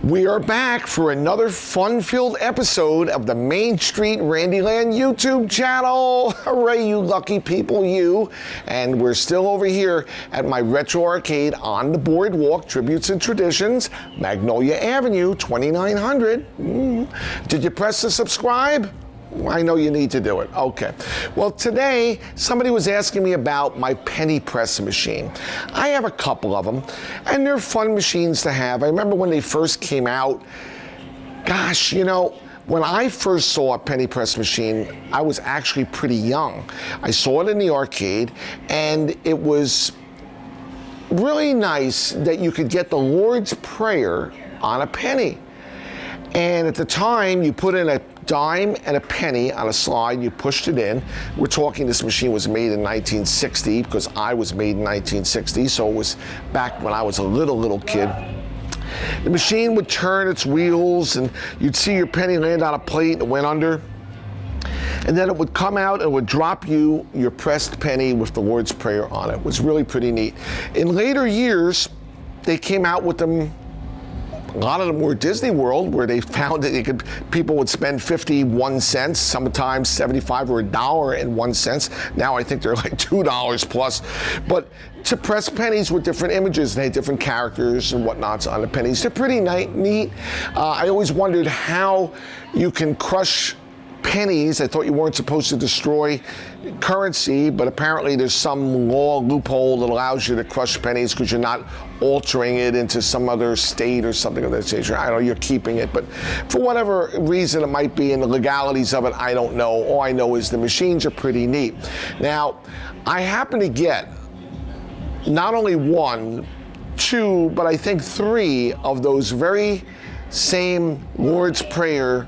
We are back for another fun-filled episode of the Main Street Randyland YouTube channel. Hooray, you lucky people, you. And we're still over here at my retro arcade on the boardwalk, Tributes and Traditions, Magnolia Avenue, 2900. Did you press the subscribe? I know you need to do it. Okay. Well, today, somebody was asking me about my penny press machine. I have a couple of them, and they're fun machines to have. I remember when they first came out, gosh, you know, when I first saw a penny press machine, I was actually pretty young. I saw it in the arcade, and it was really nice that you could get the Lord's Prayer on a penny. And at the time, you put in a dime and a penny on a slide, you pushed it in. We're talking this machine was made in 1960 because I was made in 1960, so it was back when I was a little kid. The machine would turn its wheels and you'd see your penny land on a plate and it went under. And then it would come out and would drop you your pressed penny with the Lord's Prayer on it. It was really pretty neat. In later years, they came out with them. A lot of them were Disney World, where they found that people would spend 51 cents, sometimes 75 or $1.01. Now I think they're like $2 plus. But to press pennies with different images, they had different characters and whatnots on the pennies. They're pretty neat. I always wondered how you can crush pennies. I thought you weren't supposed to destroy currency, but apparently there's some law loophole that allows you to crush pennies because you're not altering it into some other state or something of that nature. I don't know, you're keeping it, but for whatever reason it might be, in the legalities of it, I don't know. All I know is the machines are pretty neat. Now, I happen to get not only one, two, but I think three of those very same Lord's Prayer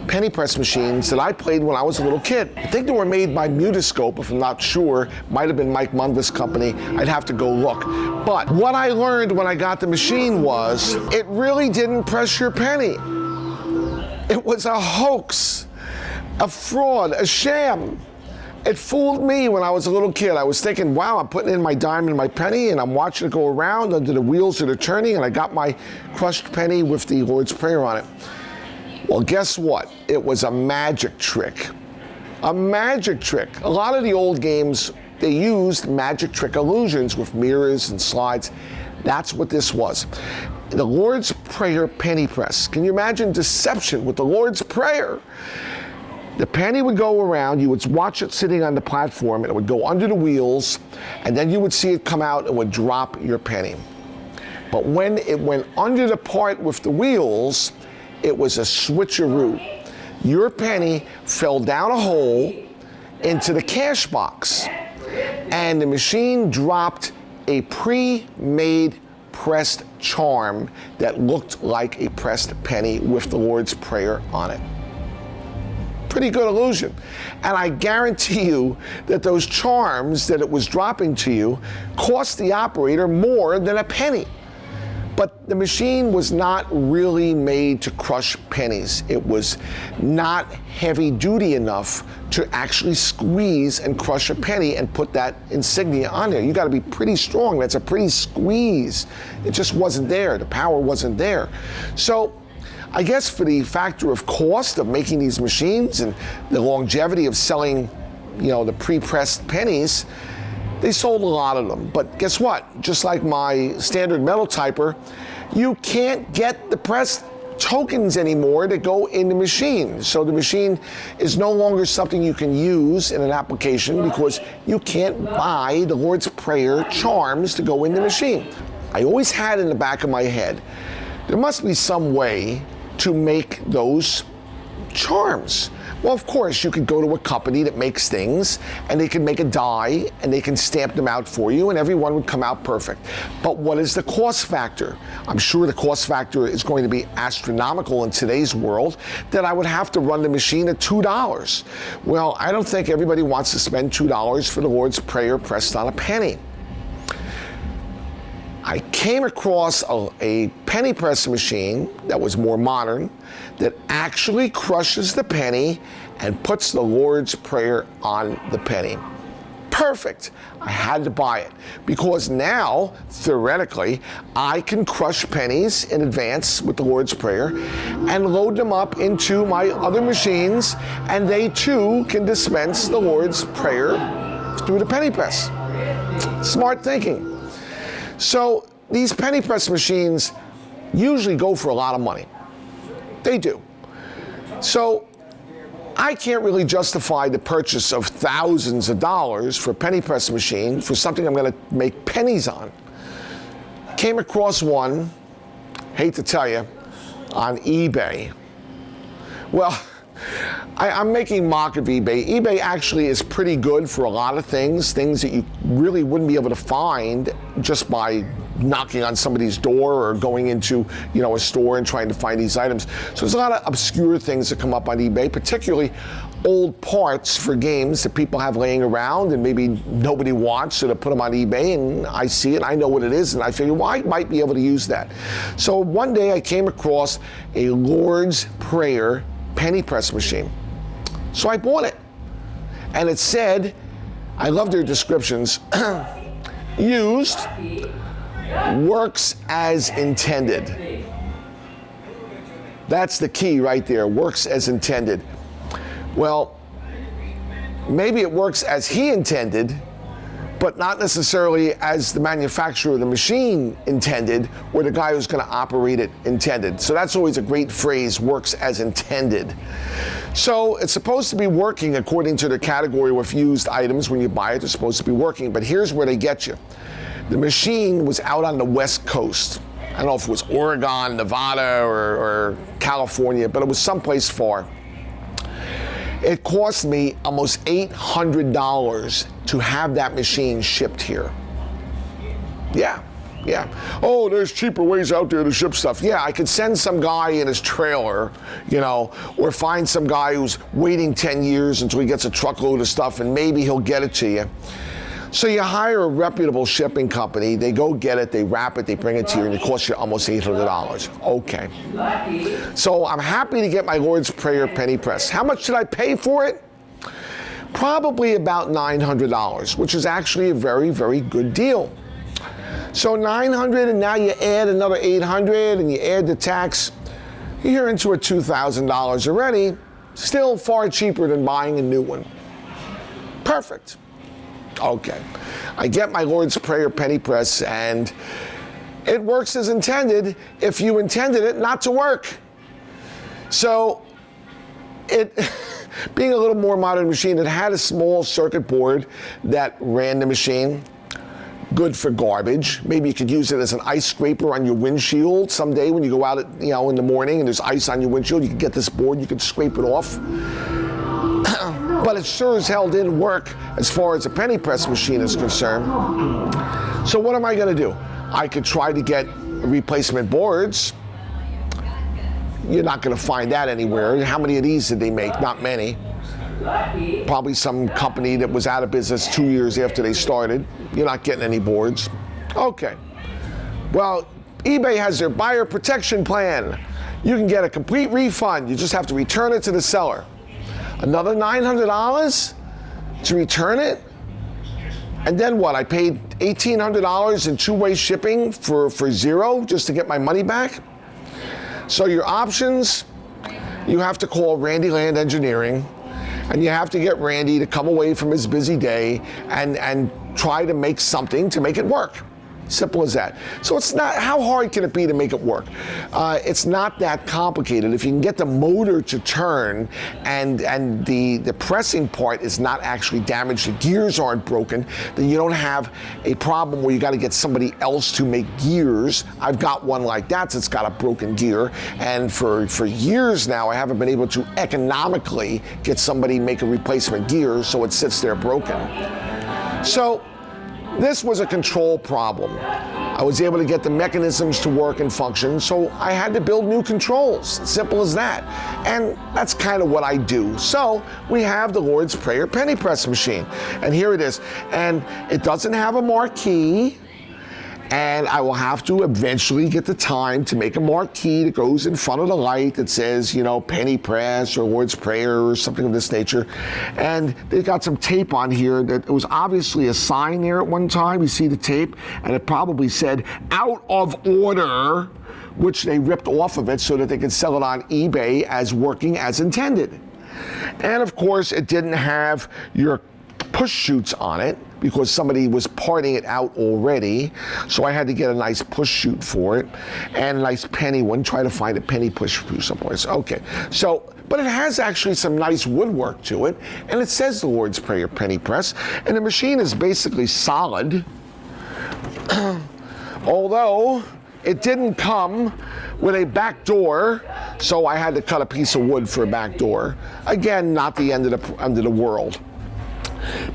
penny press machines that I played when I was a little kid. I think they were made by Mutascope, if I'm not sure. Might have been Mike Mundvis' company. I'd have to go look. But what I learned when I got the machine was it really didn't press your penny. It was a hoax, a fraud, a sham. It fooled me when I was a little kid. I was thinking, wow, I'm putting in my dime and my penny and I'm watching it go around under the wheels that are turning, and I got my crushed penny with the Lord's Prayer on it. Well, guess what? It was a magic trick. A magic trick. A lot of the old games, they used magic trick illusions with mirrors and slides. That's what this was. The Lord's Prayer penny press. Can you imagine deception with the Lord's Prayer? The penny would go around, you would watch it sitting on the platform, and it would go under the wheels, and then you would see it come out and would drop your penny. But when it went under the part with the wheels, it was a switcheroo. Your penny fell down a hole into the cash box, and the machine dropped a pre-made pressed charm that looked like a pressed penny with the Lord's Prayer on it. Pretty good illusion. And I guarantee you that those charms that it was dropping to you cost the operator more than a penny. But the machine was not really made to crush pennies. It was not heavy duty enough to actually squeeze and crush a penny and put that insignia on there. You gotta be pretty strong. That's a pretty squeeze. It just wasn't there. The power wasn't there. So I guess for the factor of cost of making these machines and the longevity of selling, you know, the pre-pressed pennies, they sold a lot of them. But guess what? Just like my standard metal typer, you can't get the pressed tokens anymore that go in the machine. So the machine is no longer something you can use in an application because you can't buy the Lord's Prayer charms to go in the machine. I always had in the back of my head, there must be some way to make those charms. Well, of course, you could go to a company that makes things and they can make a die and they can stamp them out for you and everyone would come out perfect. But what is the cost factor? I'm sure the cost factor is going to be astronomical in today's world, that I would have to run the machine at $2. Well, I don't think everybody wants to spend $2 for the Lord's Prayer pressed on a penny. I came across a penny press machine that was more modern, that actually crushes the penny and puts the Lord's Prayer on the penny. Perfect. I had to buy it because now, theoretically, I can crush pennies in advance with the Lord's Prayer and load them up into my other machines, and they too can dispense the Lord's Prayer through the penny press. Smart thinking. So these penny press machines usually go for a lot of money. They do. So I can't really justify the purchase of thousands of dollars for a penny press machine for something I'm going to make pennies on. Came across one, hate to tell you, on eBay. Well, I'm making mock of eBay. eBay actually is pretty good for a lot of things that you really wouldn't be able to find just by knocking on somebody's door or going into, a store and trying to find these items. So there's a lot of obscure things that come up on eBay, particularly old parts for games that people have laying around and maybe nobody wants, so to put them on eBay, and I see it, I know what it is, and I figure, well, I might be able to use that. So one day I came across a Lord's Prayer penny press machine. So I bought it. And it said, I love their descriptions, used, works as intended. That's the key right there, works as intended. Well, maybe it works as he intended, but not necessarily as the manufacturer of the machine intended or the guy who's going to operate it intended. So that's always a great phrase, works as intended. So it's supposed to be working according to the category of used items. When you buy it, they're supposed to be working, but here's where they get you. The machine was out on the West Coast. I don't know if it was Oregon, Nevada, or California, but it was someplace far. It cost me almost $800 to have that machine shipped here. Yeah. Oh, there's cheaper ways out there to ship stuff. Yeah, I could send some guy in his trailer, or find some guy who's waiting 10 years until he gets a truckload of stuff and maybe he'll get it to you. So you hire a reputable shipping company, they go get it, they wrap it, they bring it to you, and it costs you almost $800. Okay. So I'm happy to get my Lord's Prayer penny press. How much did I pay for it? Probably about $900, which is actually a very, very good deal. So $900, and now you add another $800, and you add the tax, you're into a $2,000 already. Still far cheaper than buying a new one. Perfect. Okay, I get my Lord's Prayer penny press, and it works as intended if you intended it not to work. So it, being a little more modern machine, it had a small circuit board that ran the machine. Good for garbage. Maybe you could use it as an ice scraper on your windshield someday when you go out in the morning and there's ice on your windshield. You could get this board, you could scrape it off. But it sure as hell didn't work as far as a penny press machine is concerned. So what am I going to do? I could try to get replacement boards. You're not going to find that anywhere. How many of these did they make? Not many. Probably some company that was out of business 2 years after they started. You're not getting any boards. Okay. Well, eBay has their buyer protection plan. You can get a complete refund. You just have to return it to the seller. Another $900 to return it? And then what? I paid $1,800 in two-way shipping for zero just to get my money back? So your options, you have to call Randy Land Engineering, and you have to get Randy to come away from his busy day and try to make something to make it work. Simple as that. So it's not, how hard can it be to make it work? It's not that complicated. If you can get the motor to turn and the pressing part is not actually damaged, the gears aren't broken, then you don't have a problem where you got to get somebody else to make gears. I've got one like that that's got a broken gear, and for years now I haven't been able to economically get somebody make a replacement gear, so it sits there broken. So this was a control problem. I was able to get the mechanisms to work and function, so I had to build new controls. Simple as that. And that's kind of what I do. So we have the Lord's Prayer penny press machine. And here it is. And it doesn't have a marquee. And I will have to eventually get the time to make a marquee that goes in front of the light that says, you know, Penny Press or Lord's Prayer or something of this nature. And they got some tape on here that it was obviously a sign there at one time. You see the tape, and it probably said out of order, which they ripped off of it so that they could sell it on eBay as working as intended. And of course, it didn't have your push chutes on it because somebody was parting it out already. So I had to get a nice push chute for it and a nice penny one. Try to find a penny push chute someplace. Okay, so, but it has actually some nice woodwork to it, and it says the Lord's Prayer Penny Press, and the machine is basically solid. Although it didn't come with a back door, so I had to cut a piece of wood for a back door. Again, not the end of the world.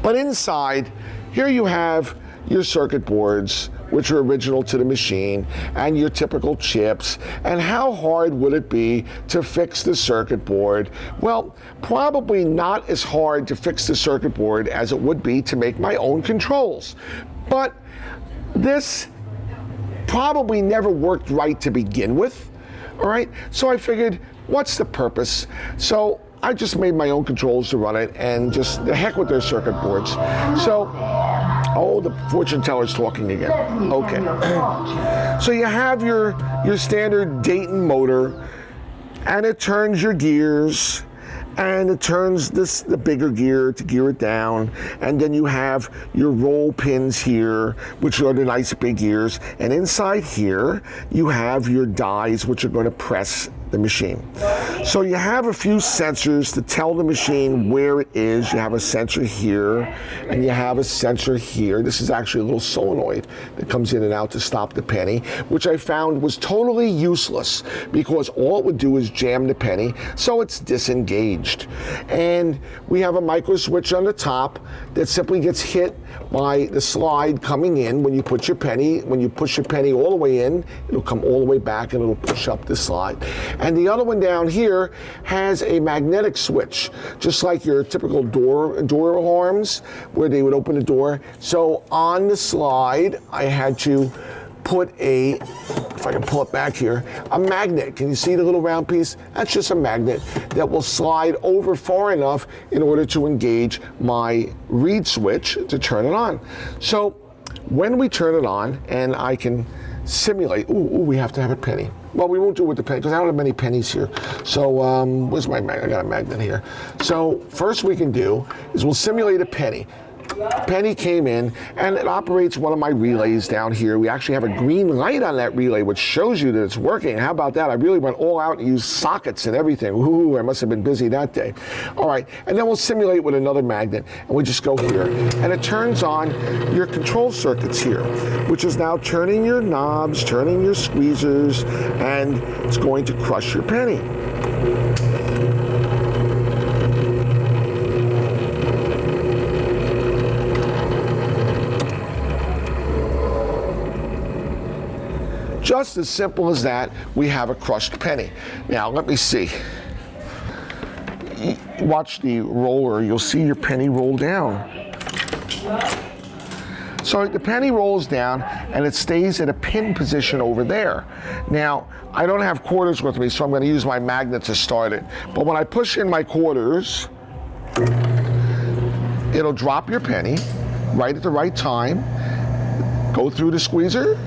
But inside, here you have your circuit boards, which are original to the machine, and your typical chips. And how hard would it be to fix the circuit board? Well, probably not as hard to fix the circuit board as it would be to make my own controls. But this probably never worked right to begin with, all right? So I figured, what's the purpose? So I just made my own controls to run it, and just the heck with their circuit boards. So, oh, the fortune teller's talking again. Okay. So you have your standard Dayton motor, and it turns your gears, and it turns the bigger gear to gear it down, and then you have your roll pins here, which are the nice big gears, and inside here you have your dies, which are going to press the machine. So you have a few sensors to tell the machine where it is. You have a sensor here, and you have a sensor here. This is actually a little solenoid that comes in and out to stop the penny, which I found was totally useless because all it would do is jam the penny, so it's disengaged. And we have a micro switch on the top that simply gets hit by the slide coming in when you put your penny. When you push your penny all the way in, it'll come all the way back and it'll push up the slide. And the other one down here has a magnetic switch, just like your typical door alarms, where they would open the door. So on the slide, I had to put if I can pull it back here, a magnet. Can you see the little round piece? That's just a magnet that will slide over far enough in order to engage my reed switch to turn it on. So when we turn it on, and I can simulate, we have to have a penny. Well, we won't do it with the penny because I don't have many pennies here. So where's my magnet? I got a magnet here. So first we can do is we'll simulate a penny. Penny came in, and it operates one of my relays down here. We actually have a green light on that relay, which shows you that it's working. How about that? I really went all out and used sockets and everything. Ooh, I must have been busy that day. All right, and then we'll simulate with another magnet, and we just go here. And it turns on your control circuits here, which is now turning your knobs, turning your squeezers, and it's going to crush your penny. Just as simple as that, we have a crushed penny. Now, let me see. Watch the roller, you'll see your penny roll down. So the penny rolls down, and it stays at a pin position over there. Now, I don't have quarters with me, so I'm going to use my magnet to start it. But when I push in my quarters, it'll drop your penny right at the right time, go through the squeezer.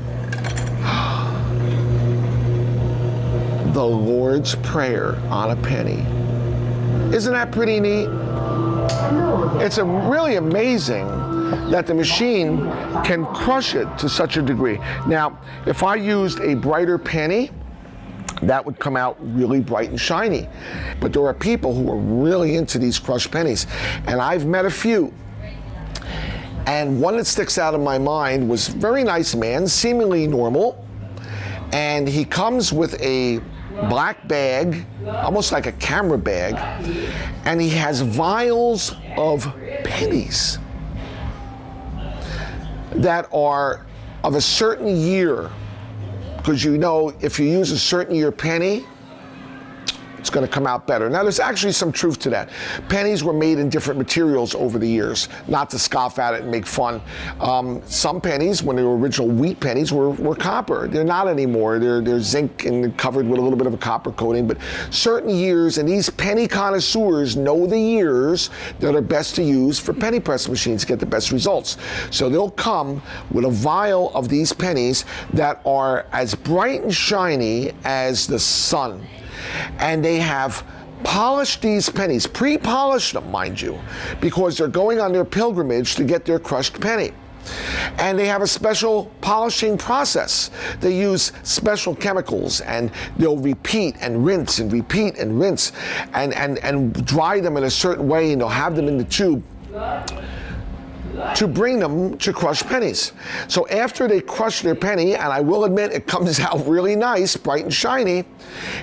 The Lord's Prayer on a penny. Isn't that pretty neat? It's really amazing that the machine can crush it to such a degree. Now, if I used a brighter penny, that would come out really bright and shiny. But there are people who are really into these crushed pennies, and I've met a few. And one that sticks out in my mind was a very nice man, seemingly normal, and he comes with a black bag, almost like a camera bag, and he has vials of pennies that are of a certain year, because you know if you use a certain year penny, it's going to come out better. Now, there's actually some truth to that. Pennies were made in different materials over the years, not to scoff at it and make fun. Some pennies, when they were original wheat pennies, were copper. They're not anymore. They're zinc and covered with a little bit of a copper coating. But certain years, and these penny connoisseurs know the years that are best to use for penny press machines to get the best results. So they'll come with a vial of these pennies that are as bright and shiny as the sun. And they have polished these pennies, pre-polished them, mind you, because they're going on their pilgrimage to get their crushed penny. And they have a special polishing process. They use special chemicals, and they'll repeat and rinse and repeat and rinse and dry them in a certain way, and they'll have them in the tube to bring them to crush pennies. So after they crush their penny, and I will admit it comes out really nice, bright and shiny,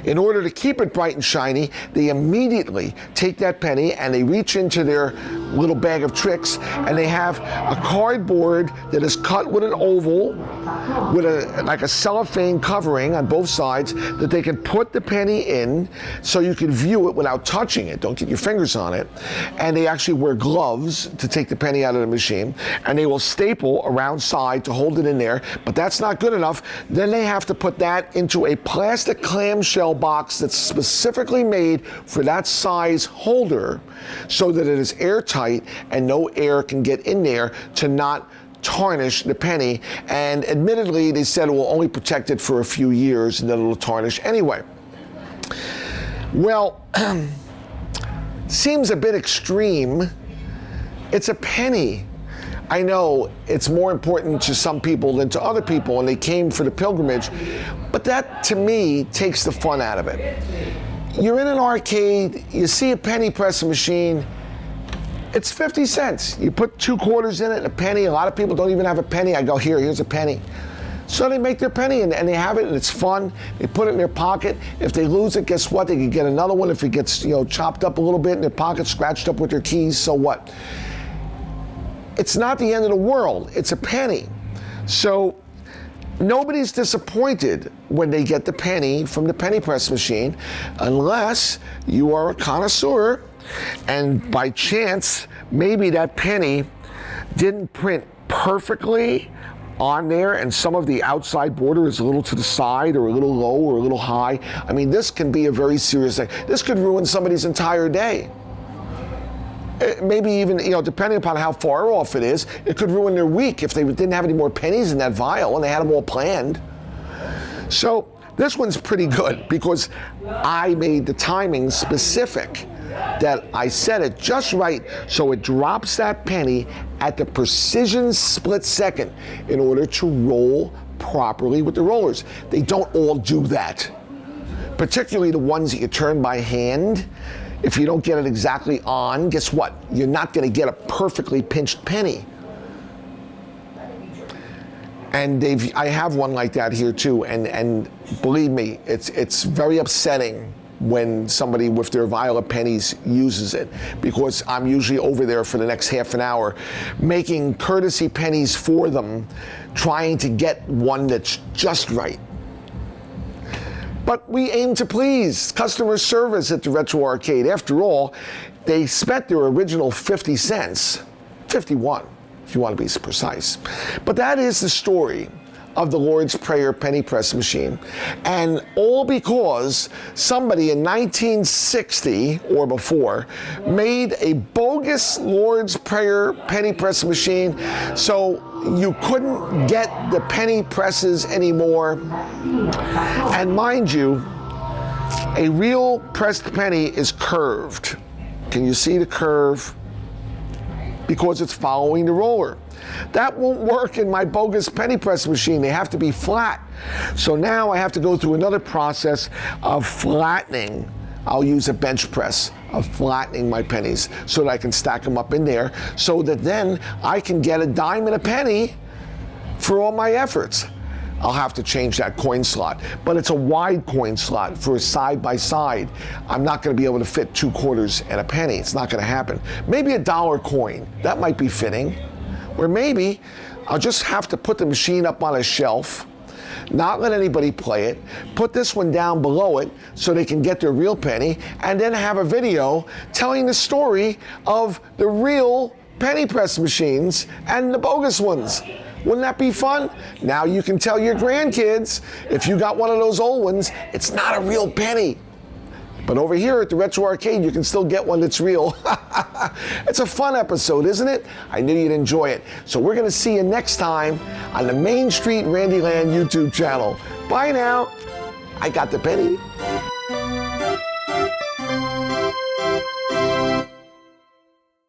in order to keep it bright and shiny, they immediately take that penny and they reach into their little bag of tricks, and they have a cardboard that is cut with an oval with like a cellophane covering on both sides that they can put the penny in so you can view it without touching it. Don't get your fingers on it. And they actually wear gloves to take the penny out of the machine, and they will staple around side to hold it in there, but that's not good enough. Then they have to put that into a plastic clamshell box that's specifically made for that size holder so that it is airtight and no air can get in there to not tarnish the penny. And admittedly, they said it will only protect it for a few years and then it'll tarnish anyway. Well, seems a bit extreme. It's a penny. I know it's more important to some people than to other people, and they came for the pilgrimage, but that, to me, takes the fun out of it. You're in an arcade, you see a penny pressing machine, it's 50 cents. You put 2 quarters in it and a penny. A lot of people don't even have a penny. I go, here's a penny. So they make their penny and they have it, and it's fun. They put it in their pocket. If they lose it, guess what? They can get another one. If it gets chopped up a little bit in their pocket, scratched up with their keys, so what? It's not the end of the world. It's a penny. So nobody's disappointed when they get the penny from the penny press machine, unless you are a connoisseur and by chance, maybe that penny didn't print perfectly on there and some of the outside border is a little to the side or a little low or a little high. I mean, this can be a very serious thing. This could ruin somebody's entire day. Maybe even, depending upon how far off it is, it could ruin their week if they didn't have any more pennies in that vial and they had them all planned. So this one's pretty good because I made the timing specific, that I set it just right so it drops that penny at the precision split second in order to roll properly with the rollers. They don't all do that, particularly the ones that you turn by hand. If you don't get it exactly on, guess what? You're not going to get a perfectly pinched penny. And I have one like that here too, and believe me, it's very upsetting when somebody with their vial of pennies uses it, because I'm usually over there for the next half an hour making courtesy pennies for them, trying to get one that's just right. But we aim to please customer service at the Retro Arcade. After all, they spent their original 50 cents, 51 if you want to be precise. But that is the story of the Lord's Prayer penny press machine. And all because somebody in 1960 or before made a bogus Lord's Prayer penny press machine so you couldn't get the penny presses anymore. And mind you, a real pressed penny is curved. Can you see the curve? Because it's following the roller. That won't work in my bogus penny press machine. They have to be flat. So now I have to go through another process of flattening. I'll use a bench press of flattening my pennies so that I can stack them up in there so that then I can get a dime and a penny for all my efforts. I'll have to change that coin slot, but it's a wide coin slot for a side by side. I'm not going to be able to fit 2 quarters and a penny. It's not going to happen. Maybe a $1 coin, that might be fitting. Or maybe I'll just have to put the machine up on a shelf. not let anybody play it, put this one down below it so they can get their real penny, and then have a video telling the story of the real penny press machines and the bogus ones. Wouldn't that be fun? Now you can tell your grandkids, if you got one of those old ones, it's not a real penny. But over here at the Retro Arcade, you can still get one that's real. It's a fun episode, isn't it? I knew you'd enjoy it. So we're going to see you next time on the Main Street Randyland YouTube channel. Bye now. I got the penny.